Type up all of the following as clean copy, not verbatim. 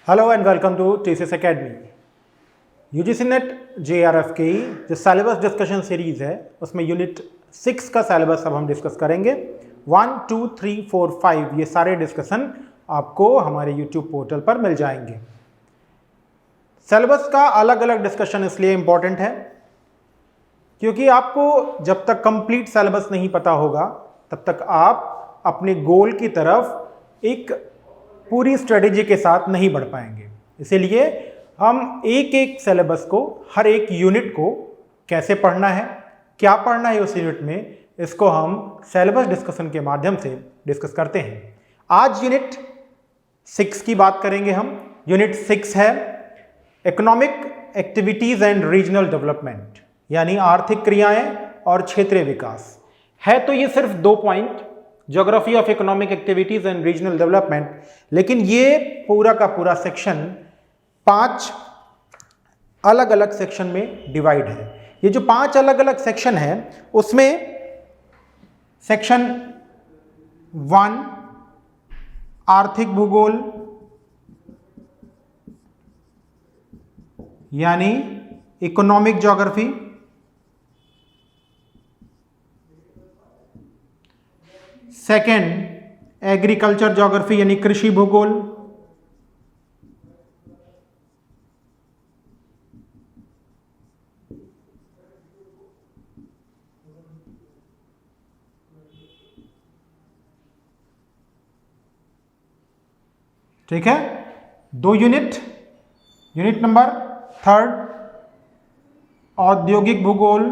Hello and welcome to TCS Academy. UGC net JRF की जो syllabus discussion series है उसमें यूनिट 6 का सिलेबस अब हम डिस्कस करेंगे। 1, 2, 3, 4, 5 ये सारे डिस्कशन आपको हमारे YouTube पोर्टल पर मिल जाएंगे। सिलेबस का अलग अलग डिस्कशन इसलिए इम्पॉर्टेंट है क्योंकि आपको जब तक कंप्लीट सिलेबस नहीं पता होगा तब तक आप अपने गोल की तरफ एक पूरी स्ट्रेटेजी के साथ नहीं बढ़ पाएंगे। इसीलिए हम एक एक सिलेबस को, हर एक यूनिट को कैसे पढ़ना है, क्या पढ़ना है उस यूनिट में, इसको हम सिलेबस डिस्कशन के माध्यम से डिस्कस करते हैं। आज यूनिट 6 की बात करेंगे हम। यूनिट 6 है economic activities and regional development, यानी आर्थिक क्रियाएं और क्षेत्रीय विकास। है तो ये सिर्फ 2 point, geography of economic activities and regional development, लेकिन ये पूरा का पूरा सेक्शन 5 अलग अलग सेक्शन में डिवाइड है। ये जो 5 अलग अलग सेक्शन है उसमें सेक्शन 1 आर्थिक भूगोल यानी economic geography, second agriculture geography यानी कृषि भूगोल, ठीक है। 2 यूनिट, यूनिट नंबर 3 औद्योगिक भूगोल,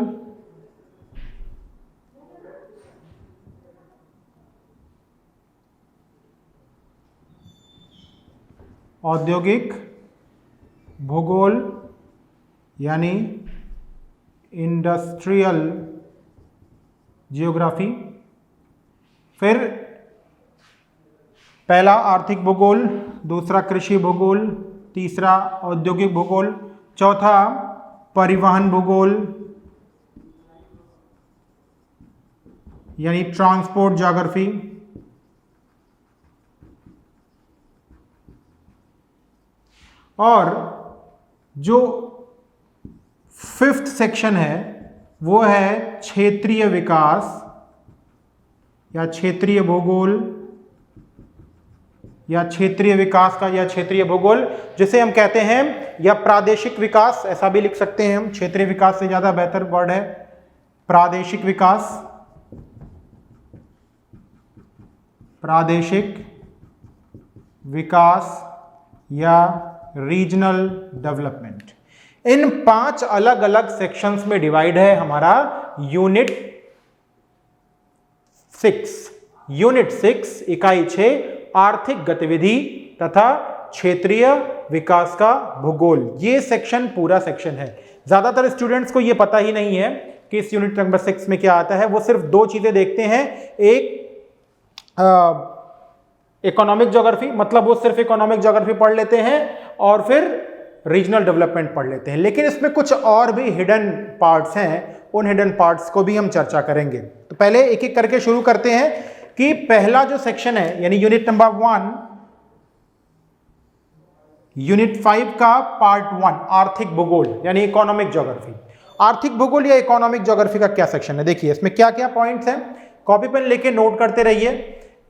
औद्योगिक भूगोल यानी इंडस्ट्रियल जियोग्राफी। फिर पहला आर्थिक भूगोल, दूसरा कृषि भूगोल, तीसरा औद्योगिक भूगोल, चौथा परिवहन भूगोल यानी ट्रांसपोर्ट ज्योग्राफी, और जो 5th सेक्शन है वो है क्षेत्रीय विकास या क्षेत्रीय भूगोल या क्षेत्रीय विकास का या क्षेत्रीय भूगोल जिसे हम कहते हैं, या प्रादेशिक विकास ऐसा भी लिख सकते हैं हम। क्षेत्रीय विकास से ज्यादा बेहतर वर्ड है प्रादेशिक विकास, प्रादेशिक विकास या रीजनल डेवलपमेंट। इन 5 अलग अलग सेक्शंस में डिवाइड है हमारा यूनिट 6। यूनिट 6 इकाई 6 आर्थिक गतिविधि तथा क्षेत्रीय विकास का भूगोल। ये सेक्शन पूरा सेक्शन है। ज्यादातर स्टूडेंट्स को ये पता ही नहीं है कि इस यूनिट नंबर 6 में क्या आता है। वो सिर्फ 2 चीजें देखते हैं, एक इकोनॉमिक ज्योग्राफी, मतलब वो सिर्फ इकोनॉमिक ज्योग्राफी पढ़ लेते हैं और फिर रीजनल डेवलपमेंट पढ़ लेते हैं। लेकिन इसमें कुछ और भी हिडन पार्ट्स हैं, उन हिडन पार्ट्स को भी हम चर्चा करेंगे। तो पहले एक एक करके शुरू करते हैं कि पहला जो सेक्शन है यानी यूनिट नंबर 1, यूनिट 5 का पार्ट 1 आर्थिक भूगोल यानी इकोनॉमिक ज्योग्राफी। आर्थिक भूगोल या इकोनॉमिक ज्योग्राफी का क्या सेक्शन है, देखिए इसमें क्या क्या पॉइंट्स हैं। कॉपी पेन लेके नोट करते रहिए,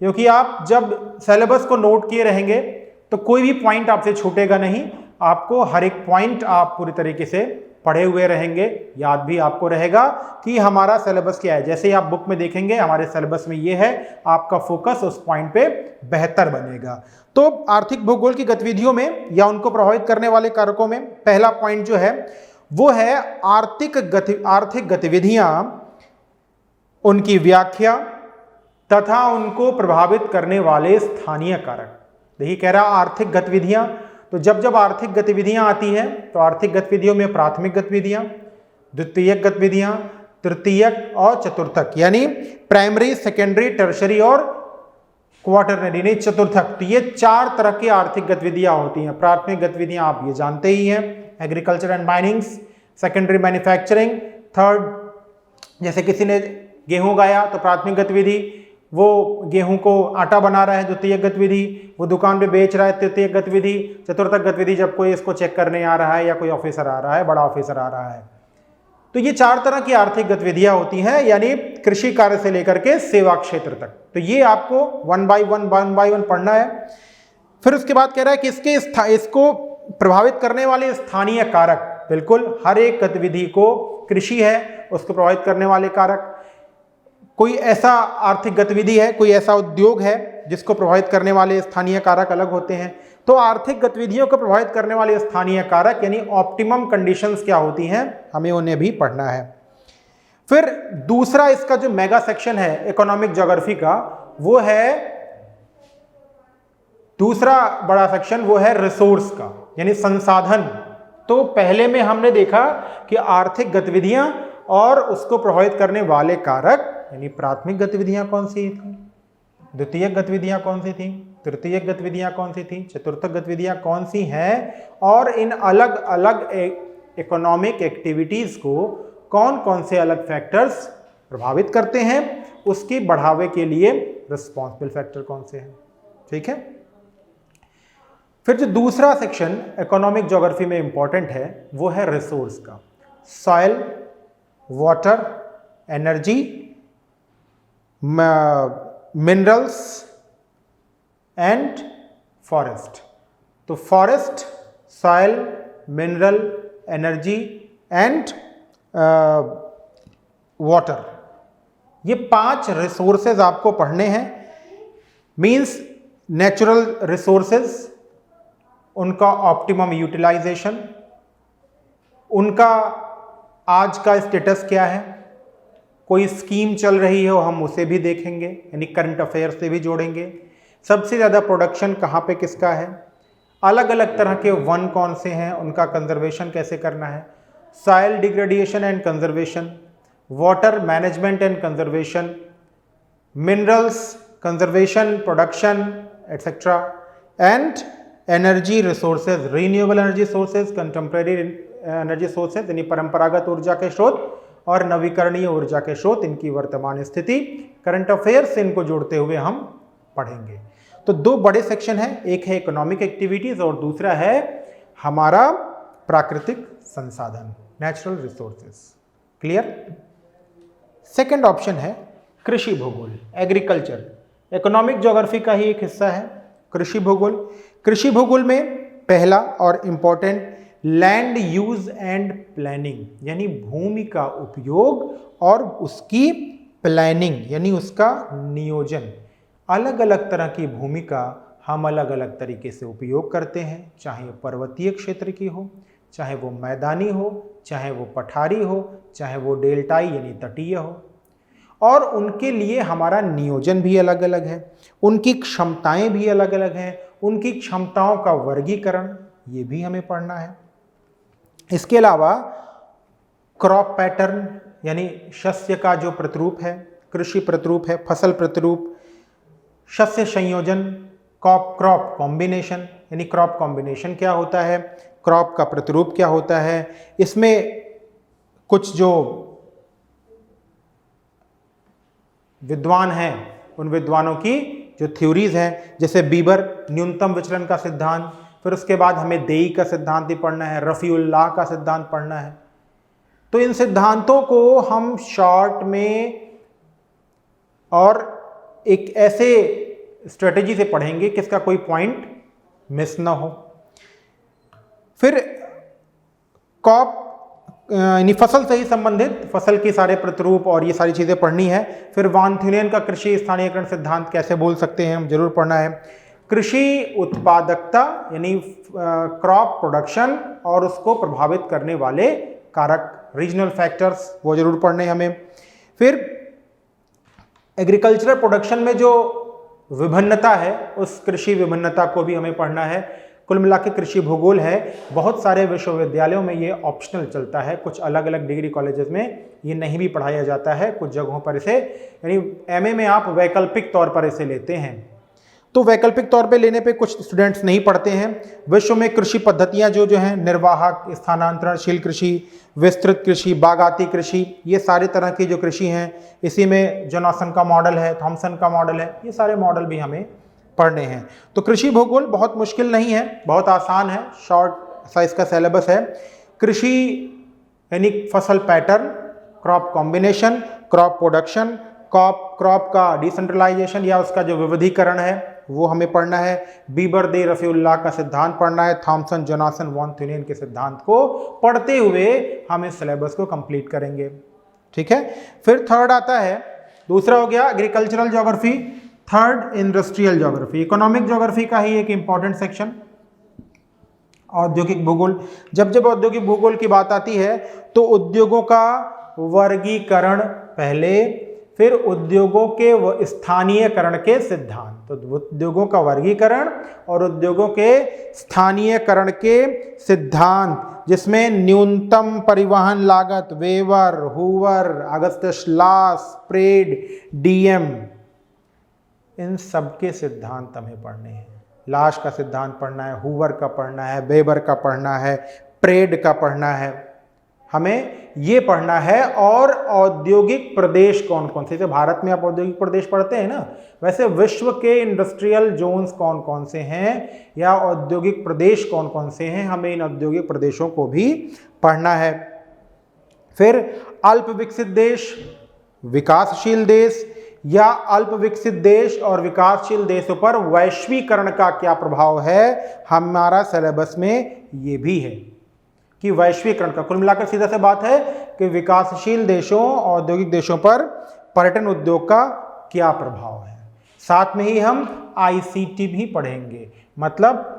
क्योंकि आप जब सिलेबस को नोट किए रहेंगे तो कोई भी पॉइंट आपसे छूटेगा नहीं। आपको हर एक पॉइंट आप पूरी तरीके से पढ़े हुए रहेंगे, याद भी आपको रहेगा कि हमारा सिलेबस क्या है। जैसे ही आप बुक में देखेंगे हमारे सिलेबस में ये है, आपका फोकस उस पॉइंट पे बेहतर बनेगा। तो आर्थिक भूगोल की गतिविधियों में या उनको प्रभावित करने वाले कारकों में पहला पॉइंट जो है वो है आर्थिक गतिविधियां, उनकी व्याख्या तथा उनको प्रभावित करने वाले स्थानीय कारक। देखिए कह रहा आर्थिक गतिविधियां, तो जब जब आर्थिक गतिविधियां आती हैं तो आर्थिक गतिविधियों में प्राथमिक गतिविधियां, द्वितीयक गतिविधियां, तृतीयक और चतुर्थक यानी प्राइमरी, सेकेंडरी, टर्शरी और क्वार्टरनरी नहीं चतुर्थक। तो ये 4 तरह की आर्थिक गतिविधियां होती हैं। प्राथमिक गतिविधियां आप ये जानते ही हैं, agriculture and minings, secondary manufacturing, third जैसे किसी ने गेहूं गाया तो प्राथमिक गतिविधि, वो गेहूं को आटा बना रहा है द्वितीयक गतिविधि, वो दुकान पे बेच रहा है तृतीयक गतिविधि, चतुर्थक गतिविधि जब कोई इसको चेक करने आ रहा है या कोई ऑफिसर आ रहा है, बड़ा ऑफिसर आ रहा है। तो ये 4 तरह की आर्थिक गतिविधियां होती हैं, यानी कृषि कार्य से लेकर के सेवा क्षेत्र तक। तो ये आपको 1 by 1 पढ़ना है। फिर उसके बाद कह रहा है कि इसको प्रभावित करने वाले स्थानीय कारक, बिल्कुल हर एक गतिविधि को, कृषि है उसको प्रभावित करने वाले कारक, कोई ऐसा आर्थिक गतिविधि है, कोई ऐसा उद्योग है जिसको प्रभावित करने वाले स्थानीय कारक अलग होते हैं। तो आर्थिक गतिविधियों को प्रभावित करने वाले स्थानीय कारक यानी ऑप्टिमम कंडीशंस क्या होती हैं, हमें उन्हें भी पढ़ना है। फिर दूसरा इसका जो मेगा सेक्शन है इकोनॉमिक ज्योग्राफी का, वो है दूसरा बड़ा सेक्शन, वो है रिसोर्स का यानी संसाधन। तो पहले में हमने देखा कि आर्थिक गतिविधियां और उसको प्रभावित करने वाले कारक यानी प्राथमिक गतिविधियां कौन सी थी, द्वितीयक गतिविधियां कौन सी थी, तृतीयक गतिविधियां कौन सी थी, चतुर्थक गतिविधियां कौन सी हैं, और इन अलग अलग इकोनॉमिक एक्टिविटीज को कौन कौन से अलग फैक्टर्स प्रभावित करते हैं, उसकी बढ़ावे के लिए रिस्पॉन्सिबल फैक्टर कौन से हैं। ठीक है। फिर जो दूसरा सेक्शन इकोनॉमिक ज्योग्राफी में इंपॉर्टेंट है वो है रिसोर्स का, soil, water, energy, minerals and forest. तो forest, soil, mineral, energy and water, ये 5 रिसोर्सेज आपको पढ़ने हैं। मींस नेचुरल रिसोर्सेज, उनका ऑप्टिमम यूटिलाइजेशन, उनका आज का स्टेटस क्या है, कोई स्कीम चल रही हो हम उसे भी देखेंगे यानी करंट अफेयर से भी जोड़ेंगे, सबसे ज़्यादा प्रोडक्शन कहाँ पे किसका है, अलग अलग तरह के वन कौन से हैं, उनका कंजर्वेशन कैसे करना है, soil degradation and conservation, water management and conservation, minerals conservation, production etcetera, and energy resources, renewable energy sources, contemporary energy sources यानी परंपरागत ऊर्जा के स्रोत और नवीकरणीय ऊर्जा के स्रोत, इनकी वर्तमान स्थिति, करंट अफेयर्स से इनको जोड़ते हुए हम पढ़ेंगे। तो 2 बड़े सेक्शन हैं, एक है इकोनॉमिक एक्टिविटीज और दूसरा है हमारा प्राकृतिक संसाधन, natural resources. Clear. Second option है कृषि भूगोल, एग्रीकल्चर, इकोनॉमिक ज्योग्राफी का ही एक हिस्सा है कृषि भूगोल। कृषि भूगोल में पहला और important land use and planning यानी भूमि का उपयोग और उसकी प्लानिंग यानी उसका नियोजन। अलग अलग तरह की भूमि का हम अलग अलग तरीके से उपयोग करते हैं, चाहे पर्वतीय क्षेत्र की हो, चाहे वो मैदानी हो, चाहे वो पठारी हो, चाहे वो डेल्टाई यानी तटीय हो, और उनके लिए हमारा नियोजन भी अलग अलग है, उनकी क्षमताएं भी अलग अलग हैं, उनकी क्षमताओं का वर्गीकरण ये भी हमें पढ़ना है। इसके अलावा क्रॉप पैटर्न यानी शस्य का जो प्रतिरूप है, कृषि प्रतिरूप है, फसल प्रतिरूप, शस्य संयोजन, क्रॉप कॉम्बिनेशन यानी क्रॉप कॉम्बिनेशन क्या होता है, क्रॉप का प्रतिरूप क्या होता है, इसमें कुछ जो विद्वान हैं उन विद्वानों की जो थ्योरीज हैं, जैसे बीबर न्यूनतम विचलन का सिद्धांत, फिर उसके बाद हमें देई का सिद्धांत भी पढ़ना है, रफीउल्लाह का सिद्धांत पढ़ना है। तो इन सिद्धांतों को हम शॉर्ट में और एक ऐसे स्ट्रेटेजी से पढ़ेंगे कि इसका कोई पॉइंट मिस ना हो। फिर क्रॉप यानी फसल से ही संबंधित फसल की सारे प्रतिरूप और ये सारी चीज़ें पढ़नी है। फिर वान थ्यूनियन का कृषि स्थानीयकरण सिद्धांत कैसे बोल सकते हैं हम जरूर पढ़ना है। कृषि उत्पादकता यानी क्रॉप प्रोडक्शन और उसको प्रभावित करने वाले कारक रीजनल फैक्टर्स वो जरूर पढ़ने हमें। फिर एग्रीकल्चरल प्रोडक्शन में जो विभिन्नता है उस कृषि विभिन्नता को भी हमें पढ़ना है। कुल मिला के कृषि भूगोल है, बहुत सारे विश्वविद्यालयों में ये ऑप्शनल चलता है, कुछ अलग अलग डिग्री कॉलेजेस में ये नहीं भी पढ़ाया जाता है, कुछ जगहों पर इसे यानी एमए में आप वैकल्पिक तौर पर इसे लेते हैं। तो वैकल्पिक तौर पे लेने पे कुछ स्टूडेंट्स नहीं पढ़ते हैं। विश्व में कृषि पद्धतियां जो जो हैं, निर्वाहक, स्थानांतरणशील कृषि, विस्तृत कृषि, बागाती कृषि, ये सारे तरह की जो कृषि हैं, इसी में जोनासन का मॉडल है, थॉमसन का मॉडल है, ये सारे मॉडल भी हमें पढ़ने हैं। तो कृषि भूगोल बहुत मुश्किल नहीं है, बहुत आसान है, शॉर्ट साइज का सिलेबस है। कृषि यानी फसल pattern, crop combination, crop production, crop का डिसेंट्रलाइजेशन या उसका जो विविधीकरण है वो हमें पढ़ना है। बीबर दे रफीउल्लाह का सिद्धांत पढ़ना है। थॉमसन, जोनासन, वॉन थ्यूनेन के सिद्धांत को पढ़ते हुए हम इस सिलेबस को कंप्लीट करेंगे। ठीक है। फिर थर्ड आता है, दूसरा हो गया agricultural geography, third industrial geography. Economic geography का ही एक इंपॉर्टेंट सेक्शन, औद्योगिक भूगोल। जब जब औद्योगिक भूगोल की बात आती है तो उद्योगों का वर्गीकरण पहले, फिर उद्योगों के स्थानीयकरण के सिद्धांत। तो उद्योगों का वर्गीकरण और उद्योगों के स्थानीयकरण के सिद्धांत, जिसमें न्यूनतम परिवहन लागत, वेबर, हूवर, अगस्टस लास, प्रेड, डीएम, इन सब के सिद्धांत हमें पढ़ने हैं। लाश का सिद्धांत पढ़ना है, हूवर का पढ़ना है, वेबर का पढ़ना है, प्रेड का पढ़ना है, हमें ये पढ़ना है। और औद्योगिक प्रदेश कौन कौन से, जैसे भारत में आप औद्योगिक प्रदेश पढ़ते हैं ना, वैसे विश्व के इंडस्ट्रियल जोन्स कौन कौन से हैं या औद्योगिक प्रदेश कौन कौन से हैं, हमें इन औद्योगिक प्रदेशों को भी पढ़ना है। फिर अल्प विकसित देश, विकासशील देश, या अल्प विकसित देश और विकासशील देशों पर वैश्वीकरण का क्या प्रभाव है, हमारा सिलेबस में ये भी है कि वैश्वीकरण का, कुल मिलाकर सीधा सी बात है कि विकासशील देशों, औद्योगिक देशों पर पर्यटन उद्योग का क्या प्रभाव है। साथ में ही हम आईसीटी भी पढ़ेंगे, मतलब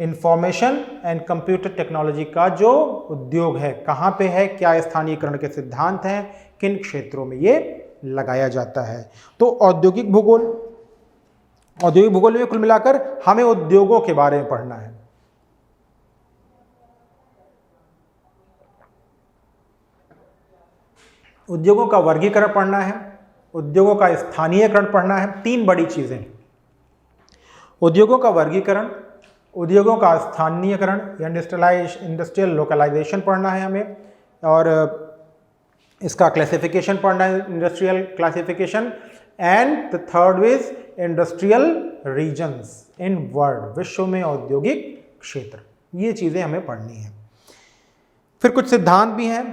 इंफॉर्मेशन एंड कंप्यूटर टेक्नोलॉजी का जो उद्योग है, कहाँ पे है, क्या स्थानीयकरण के सिद्धांत हैं, किन क्षेत्रों में ये लगाया जाता है। तो औद्योगिक भूगोल में कुल मिलाकर हमें उद्योगों के बारे में पढ़ना है। उद्योगों का वर्गीकरण पढ़ना है, उद्योगों का स्थानीयकरण पढ़ना है। तीन बड़ी चीजें, उद्योगों का वर्गीकरण, उद्योगों का स्थानीयकरण या इंडस्ट्रियल लोकलाइजेशन पढ़ना है हमें, और इसका क्लासिफिकेशन पढ़ना है, industrial classification. And the third is industrial regions in world, विश्व में औद्योगिक क्षेत्र। ये चीजें हमें पढ़नी है। फिर कुछ सिद्धांत भी हैं,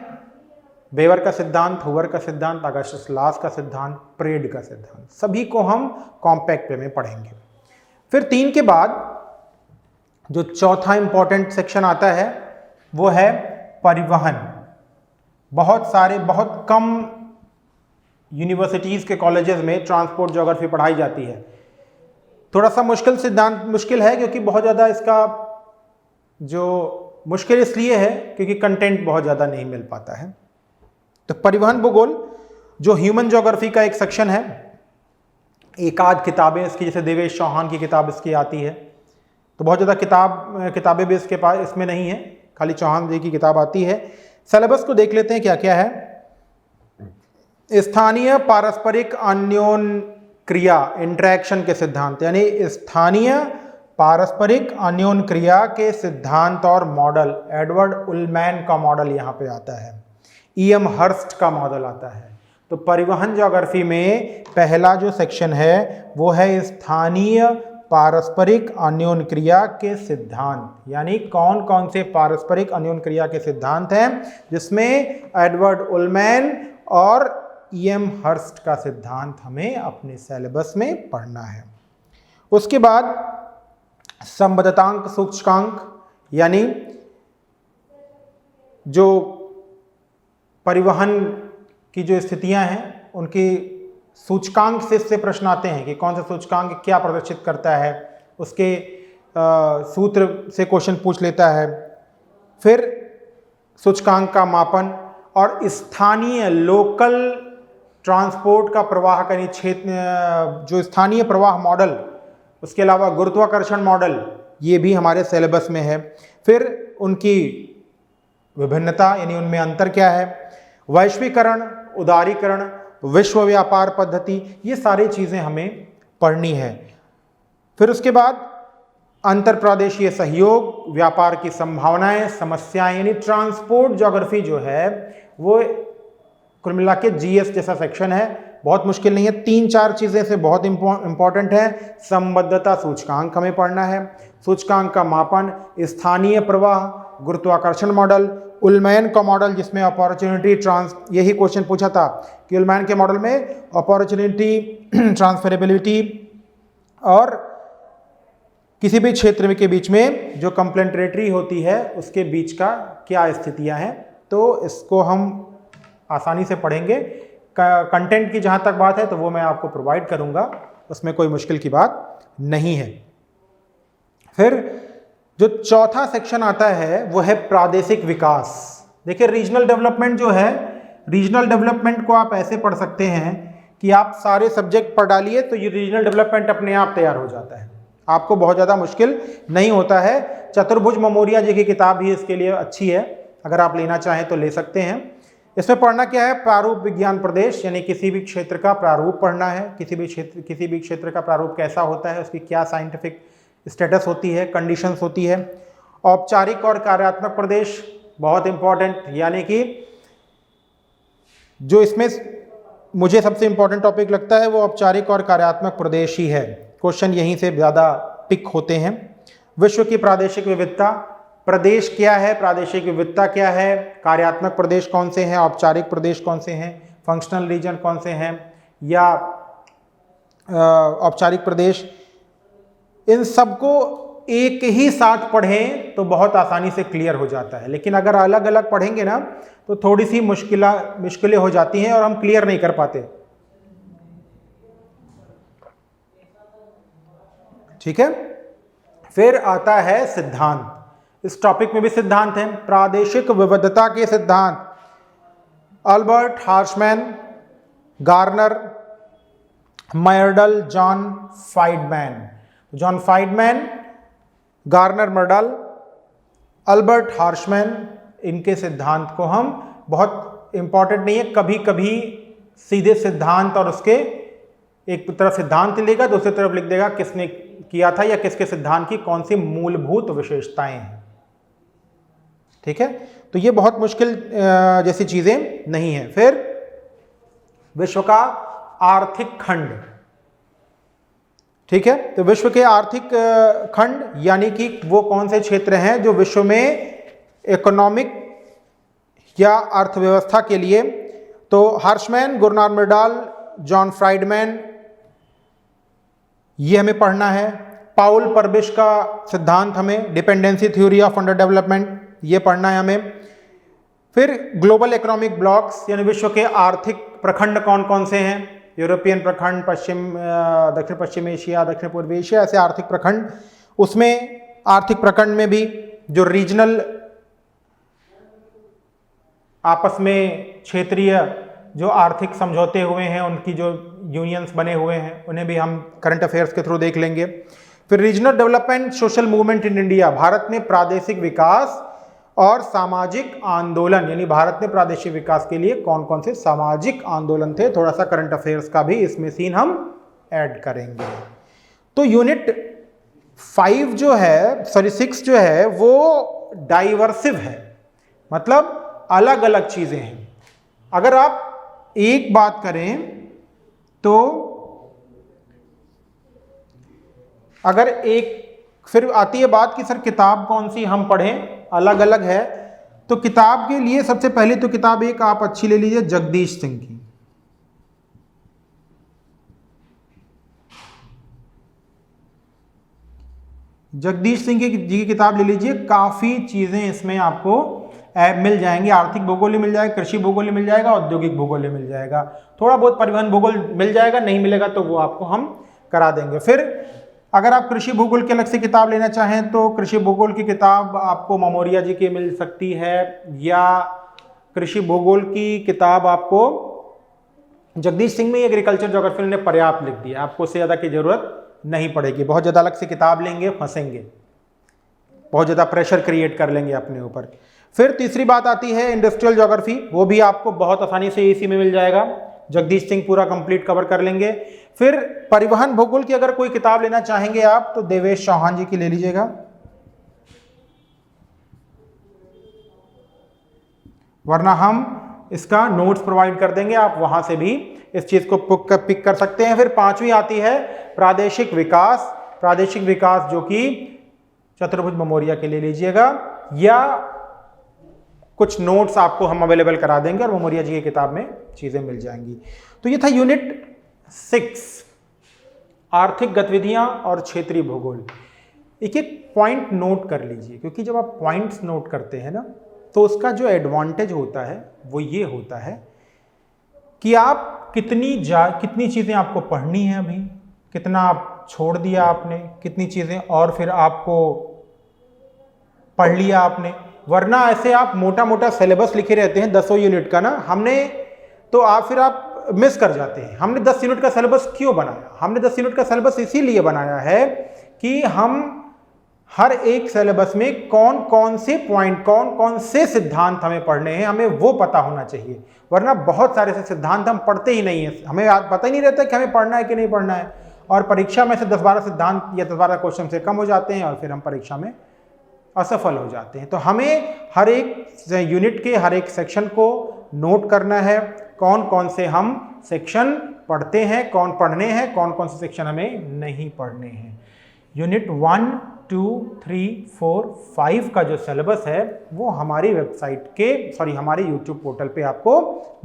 वेबर का सिद्धांत, हूवर का सिद्धांत, अगस्टस लास का सिद्धांत, प्रेड का सिद्धांत, सभी को हम कॉम्पैक्ट में पढ़ेंगे। फिर 3 के बाद जो चौथा इंपॉर्टेंट सेक्शन आता है वो है परिवहन। बहुत कम यूनिवर्सिटीज के कॉलेजेस में ट्रांसपोर्ट ज्योग्राफी पढ़ाई जाती है। थोड़ा सा मुश्किल है क्योंकि बहुत ज़्यादा इसका जो मुश्किल इसलिए है क्योंकि कंटेंट बहुत ज़्यादा नहीं मिल पाता है। तो परिवहन भूगोल जो ह्यूमन ज्योग्राफी का एक सेक्शन है, एक आध किताबें इसकी, जैसे देवेश चौहान की किताब इसकी आती है, तो बहुत ज़्यादा किताबें भी इसके पास इसमें नहीं है, खाली चौहान जी की किताब आती है। सिलेबस को देख लेते हैं क्या क्या है। स्थानीय पारस्परिक अन्योन क्रिया, इंटरेक्शन के सिद्धांत, यानी स्थानीय पारस्परिक अन्योन क्रिया के सिद्धांत और मॉडल, एडवर्ड उलमैन का मॉडल यहाँ पे आता है, ईएम हर्स्ट का मॉडल आता है। तो परिवहन ज्योग्राफी में पहला जो सेक्शन है वो है स्थानीय पारस्परिक अन्योन क्रिया के सिद्धांत, यानी कौन कौन से पारस्परिक अन्योन क्रिया के सिद्धांत हैं जिसमें एडवर्ड उलमैन और ईएम हर्स्ट का सिद्धांत हमें अपने सिलेबस में पढ़ना है। उसके बाद संबद्धतांक सूचकांक, यानी जो परिवहन की जो स्थितियां हैं उनकी सूचकांक से प्रश्न आते हैं कि कौन सा सूचकांक क्या प्रदर्शित करता है, उसके सूत्र से क्वेश्चन पूछ लेता है। फिर सूचकांक का मापन और स्थानीय लोकल ट्रांसपोर्ट का प्रवाह का क्षेत्र, जो स्थानीय प्रवाह मॉडल, उसके अलावा गुरुत्वाकर्षण मॉडल, ये भी हमारे सिलेबस में है। फिर उनकी विभिन्नता, यानी उनमें अंतर क्या है, वैश्वीकरण, उदारीकरण, विश्व व्यापार पद्धति, ये सारी चीज़ें हमें पढ़नी है। फिर उसके बाद अंतर प्रादेशीय सहयोग, व्यापार की संभावनाएं, समस्याएं, यानी ट्रांसपोर्ट ज्योग्राफी जो है वो कुल मिला के जीएस जैसा सेक्शन है, बहुत मुश्किल नहीं है। 3-4 चीजें से बहुत इंपॉर्टेंट है। संबद्धता सूचकांक हमें पढ़ना है, सूचकांक का मापन, स्थानीय प्रवाह, गुरुत्वाकर्षण मॉडल, उलमैन का मॉडल जिसमें अपॉर्चुनिटी यही क्वेश्चन पूछा था कि उलमैन के मॉडल में अपॉर्चुनिटी, ट्रांसफरेबिलिटी और किसी भी क्षेत्र के बीच में जो कंप्लेंटरेटरी होती है उसके बीच का क्या स्थितियां हैं, तो इसको हम आसानी से पढ़ेंगे। कंटेंट की जहां तक बात है तो वो मैं आपको प्रोवाइड करूंगा, उसमें कोई मुश्किल की बात नहीं है। फिर जो चौथा सेक्शन आता है वो है प्रादेशिक विकास। देखिए रीजनल डेवलपमेंट जो है, रीजनल डेवलपमेंट को आप ऐसे पढ़ सकते हैं कि आप सारे सब्जेक्ट पढ़ डालिए तो ये रीजनल डेवलपमेंट अपने आप तैयार हो जाता है, आपको बहुत ज़्यादा मुश्किल नहीं होता है। चतुर्भुज ममोरिया जी की किताब भी इसके लिए अच्छी है, अगर आप लेना चाहें तो ले सकते हैं। इसमें पढ़ना क्या है, प्रारूप विज्ञान प्रदेश, यानी किसी भी क्षेत्र का प्रारूप पढ़ना है। किसी भी क्षेत्र का प्रारूप कैसा होता है, उसकी क्या साइंटिफिक स्टेटस होती है, कंडीशंस होती है। औपचारिक और कार्यात्मक प्रदेश बहुत इंपॉर्टेंट, यानी कि जो इसमें मुझे सबसे इंपॉर्टेंट टॉपिक लगता है वो औपचारिक और कार्यात्मक प्रदेश ही है। क्वेश्चन यहीं से ज़्यादा पिक होते हैं। विश्व की प्रादेशिक विविधता, प्रदेश क्या है, प्रादेशिक विविधता क्या है, कार्यात्मक प्रदेश कौन से हैं, औपचारिक प्रदेश कौन से हैं, फंक्शनल रीजन कौन से हैं या औपचारिक प्रदेश, इन सबको एक ही साथ पढ़ें तो बहुत आसानी से क्लियर हो जाता है। लेकिन अगर अलग अलग पढ़ेंगे ना तो थोड़ी सी मुश्किलें हो जाती हैं और हम क्लियर नहीं कर पाते। ठीक है, फिर आता है सिद्धांत। इस टॉपिक में भी सिद्धांत हैं। प्रादेशिक विविधता के सिद्धांत, Albert Hirschman, Garner, Myrdal, John Friedmann. John Friedmann, Garner Myrdal, Albert Hirschman, इनके सिद्धांत को हम, बहुत इंपॉर्टेंट नहीं है, कभी कभी सीधे सिद्धांत और उसके एक तरफ सिद्धांत लेगा, दूसरी तरफ लिख देगा किसने किया था या किसके सिद्धांत की कौन सी मूलभूत विशेषताएं हैं। ठीक है, तो ये बहुत मुश्किल जैसी चीजें नहीं है। फिर विश्व का आर्थिक खंड। ठीक है, तो विश्व के आर्थिक खंड यानी कि वो कौन से क्षेत्र हैं जो विश्व में इकोनॉमिक या अर्थव्यवस्था के लिए, तो हार्शमैन, गुरनार मर्डाल, जॉन फ्राइडमैन, ये हमें पढ़ना है। पाउल परबिश का सिद्धांत हमें, dependency theory of under development, ये पढ़ना है हमें। फिर ग्लोबल इकोनॉमिक ब्लॉक्स यानी विश्व के आर्थिक प्रखंड कौन कौन से हैं, यूरोपियन प्रखंड, दक्षिण पश्चिम एशिया, दक्षिण पूर्व एशिया, ऐसे आर्थिक प्रखंड। उसमें आर्थिक प्रखंड में भी जो रीजनल आपस में क्षेत्रीय जो आर्थिक समझौते हुए हैं, उनकी जो यूनियंस बने हुए हैं, उन्हें भी हम करंट अफेयर्स के थ्रू देख लेंगे। फिर regional development social movement in India, Bharat में प्रादेशिक विकास और सामाजिक आंदोलन, यानी भारत में प्रादेशिक विकास के लिए कौन कौन से सामाजिक आंदोलन थे, थोड़ा सा करंट अफेयर्स का भी इसमें सीन हम ऐड करेंगे। तो यूनिट 5 जो है, सॉरी 6 जो है वो डाइवर्सिव है, मतलब अलग अलग चीजें हैं। अगर आप एक बात करें तो अगर एक, फिर आती है बात कि सर किताब कौन सी हम पढ़ें, अलग अलग है। तो किताब के लिए सबसे पहले तो किताब एक आप अच्छी ले लीजिए, जगदीश सिंह की। जगदीश सिंह जी की किताब ले लीजिए, काफी चीजें इसमें आपको मिल जाएंगी। आर्थिक भूगोल मिल जाएगा, कृषि भूगोल मिल जाएगा, औद्योगिक भूगोल मिल जाएगा, थोड़ा बहुत परिवहन भूगोल मिल जाएगा, नहीं मिलेगा तो वो आपको हम करा देंगे। फिर अगर आप कृषि भूगोल की अलग से किताब लेना चाहें तो कृषि भूगोल की किताब आपको ममोरिया जी की मिल सकती है, या कृषि भूगोल की किताब आपको जगदीश सिंह में एग्रीकल्चर ज्योग्राफी ने पर्याप्त लिख दिया, आपको उससे ज़्यादा की जरूरत नहीं पड़ेगी। बहुत ज़्यादा अलग से किताब लेंगे फंसेंगे, बहुत ज़्यादा प्रेशर क्रिएट कर लेंगे अपने ऊपर। फिर तीसरी बात आती है इंडस्ट्रियल ज्योग्राफी, वो भी आपको बहुत आसानी से इसी में मिल जाएगा। जगदीश सिंह पूरा कंप्लीट कवर कर लेंगे। फिर परिवहन भूगोल की अगर कोई किताब लेना चाहेंगे आप तो देवेश चौहान जी की ले लीजिएगा, वरना हम इसका नोट्स प्रोवाइड कर देंगे, आप वहां से भी इस चीज को पिक कर सकते हैं। फिर 5वीं आती है प्रादेशिक विकास। प्रादेशिक विकास जो कि चतुर्भुज ममोरिया के लिए लीजिएगा, या कुछ नोट्स आपको हम अवेलेबल करा देंगे और ममोरिया जी की किताब में चीजें मिल जाएंगी। तो ये था यूनिट 6 आर्थिक गतिविधियां और क्षेत्रीय भूगोल। एक एक पॉइंट नोट कर लीजिए, क्योंकि जब आप पॉइंट्स नोट करते हैं ना तो उसका जो एडवांटेज होता है वो ये होता है कि आप कितनी चीज़ें आपको पढ़नी है, अभी कितना आप छोड़ दिया आपने, कितनी चीज़ें और फिर आपको पढ़ लिया आपने। वरना ऐसे आप मोटा मोटा सिलेबस लिखे रहते हैं 10 यूनिट का ना, हमने तो आप मिस कर जाते हैं। हमने 10 यूनिट का सिलेबस क्यों बनाया? हमने 10 यूनिट का सिलेबस इसीलिए बनाया है कि हम हर एक सिलेबस में कौन कौन से पॉइंट, कौन कौन से सिद्धांत हमें पढ़ने हैं, हमें वो पता होना चाहिए। वरना बहुत सारे से सिद्धांत हम पढ़ते ही नहीं है, हमें पता ही नहीं रहता कि हमें पढ़ना है कि नहीं पढ़ना है, और परीक्षा में से 10-12 सिद्धांत या 10-12 क्वेश्चन से कम हो जाते हैं और फिर हम परीक्षा में असफल हो जाते हैं। तो हमें हर एक यूनिट के हर एक सेक्शन को नोट करना है, कौन कौन से हम सेक्शन पढ़ते हैं, कौन पढ़ने हैं, कौन कौन से सेक्शन हमें नहीं पढ़ने हैं। यूनिट 1, 2, 3, 4, 5 का जो सिलेबस है वो हमारी वेबसाइट के हमारे यूट्यूब पोर्टल पे आपको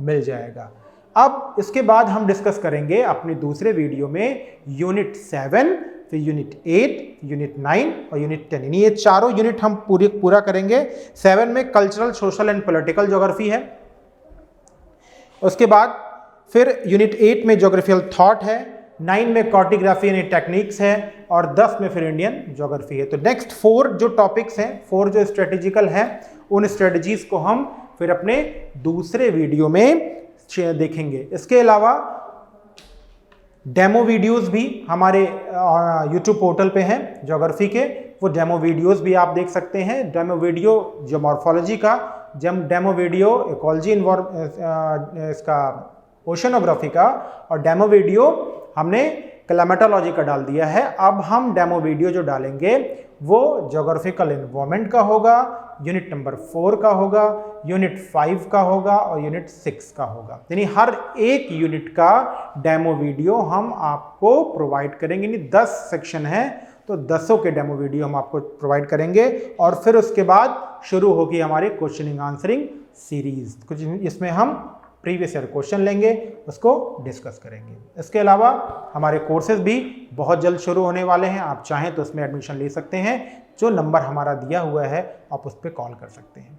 मिल जाएगा। अब इसके बाद हम डिस्कस करेंगे अपने दूसरे वीडियो में यूनिट 7, फिर यूनिट 8, यूनिट 9 और यूनिट 10। ये चारों यूनिट हम पूरा करेंगे। 7 में cultural, social and political geography है। उसके बाद फिर यूनिट 8 में ज्योग्राफिकल थॉट है, 9 में कार्टोग्राफी यानी टेक्निक्स है, और 10 में फिर इंडियन ज्योग्राफी है। तो नेक्स्ट 4 जो टॉपिक्स हैं, 4 जो स्ट्रेटेजिकल हैं, उन स्ट्रेटजीज को हम फिर अपने दूसरे वीडियो में देखेंगे। इसके अलावा डेमो वीडियोस भी हमारे यूट्यूब पोर्टल पे हैं ज्योग्राफी के, वो डेमो वीडियोस भी आप देख सकते हैं। डेमो वीडियो जो मॉर्फोलॉजी का, डेमो वीडियो इकोलॉजी इसका ओशनोग्राफी का, और डेमो वीडियो हमने क्लाइमेटोलॉजी का डाल दिया है। अब हम डेमो वीडियो जो डालेंगे वो ज्योग्राफिकल एनवायरनमेंट का होगा, यूनिट नंबर 4 का होगा, यूनिट 5 का होगा और यूनिट 6 का होगा। यानी हर एक यूनिट का डेमो वीडियो हम आपको प्रोवाइड करेंगे। यानी 10 सेक्शन है तो 10 के डेमो वीडियो हम आपको प्रोवाइड करेंगे, और फिर उसके बाद शुरू होगी हमारी क्वेश्चनिंग आंसरिंग सीरीज। कुछ इसमें हम प्रीवियस ईयर क्वेश्चन लेंगे, उसको डिस्कस करेंगे। इसके अलावा हमारे कोर्सेज भी बहुत जल्द शुरू होने वाले हैं। आप चाहें तो उसमें एडमिशन ले सकते हैं। जो नंबर हमारा दिया हुआ है आप उस पर कॉल कर सकते हैं।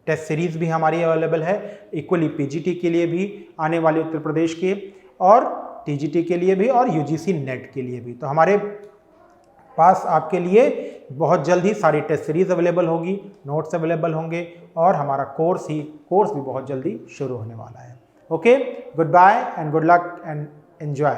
टेस्ट सीरीज भी हमारी अवेलेबल है, इक्वली पीजीटी के लिए भी आने वाले उत्तर प्रदेश के, और टीजीटी के लिए भी, और यूजीसी नेट के लिए भी। तो हमारे पास आपके लिए बहुत जल्द ही सारी टेस्ट सीरीज अवेलेबल होगी, नोट्स अवेलेबल होंगे, और हमारा कोर्स भी बहुत जल्दी शुरू होने वाला है। Okay, good bye and good luck and enjoy.